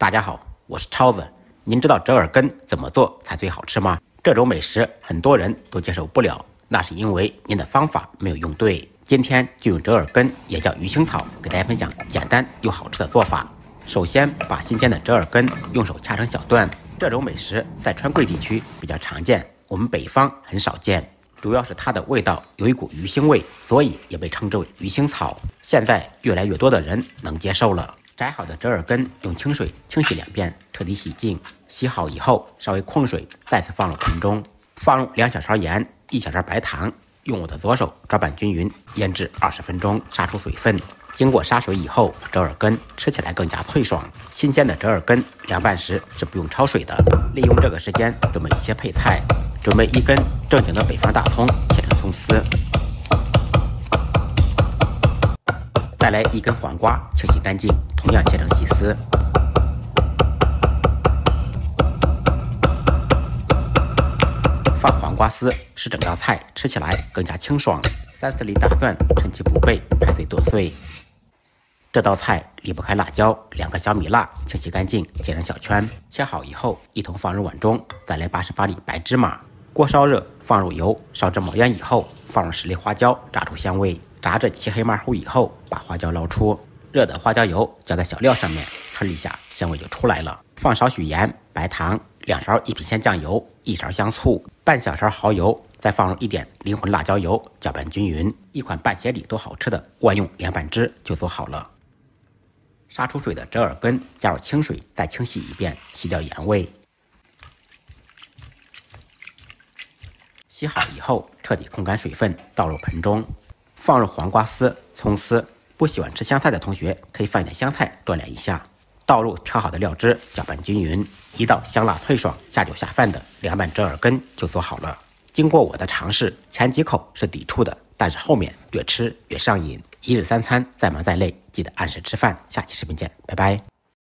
大家好，我是超子。您知道折耳根怎么做才最好吃吗？这种美食很多人都接受不了，那是因为您的方法没有用对。今天就用折耳根，也叫鱼腥草，给大家分享简单又好吃的做法。首先把新鲜的折耳根用手掐成小段。这种美食在川贵地区比较常见，我们北方很少见。主要是它的味道有一股鱼腥味，所以也被称之为鱼腥草。现在越来越多的人能接受了。摘好的折耳根用清水清洗2遍，彻底洗净。洗好以后，稍微控水，再次放入盆中，放入2小勺盐、1小勺白糖，用我的左手抓拌均匀，腌制20分钟，杀出水分。经过杀水以后，折耳根吃起来更加脆爽。新鲜的折耳根凉拌时是不用焯水的。利用这个时间准备一些配菜，准备1根正经的北方大葱，切成葱丝。再来1根黄瓜，清洗干净，同样切成细丝。放黄瓜丝，使整道菜吃起来更加清爽。3-4粒大蒜，趁其不备，拍碎剁碎。这道菜离不开辣椒，2个小米辣，清洗干净，切成小圈。切好以后，一同放入碗中。再来88粒白芝麻。锅烧热，放入油，烧至冒烟以后，放入10粒花椒，炸出香味。炸至漆黑麻糊以后，把花椒捞出，热的花椒油浇在小料上面，呲一下，香味就出来了。放少许盐、白糖，2勺一品鲜酱油，1勺香醋，半小勺蚝油，再放入1点灵魂辣椒油，搅拌均匀。一款拌鞋底都好吃的万用凉拌汁就做好了。杀出水的折耳根加入清水，再清洗1遍，洗掉盐味。洗好以后，彻底控干水分，倒入盆中。放入黄瓜丝、葱丝，不喜欢吃香菜的同学可以放一点香菜锻炼一下。倒入调好的料汁，搅拌均匀，一道香辣脆爽、下酒下饭的凉拌折耳根就做好了。经过我的尝试，前几口是抵触的，但是后面越吃越上瘾。一日3餐，再忙再累，记得按时吃饭。下期视频见，拜拜。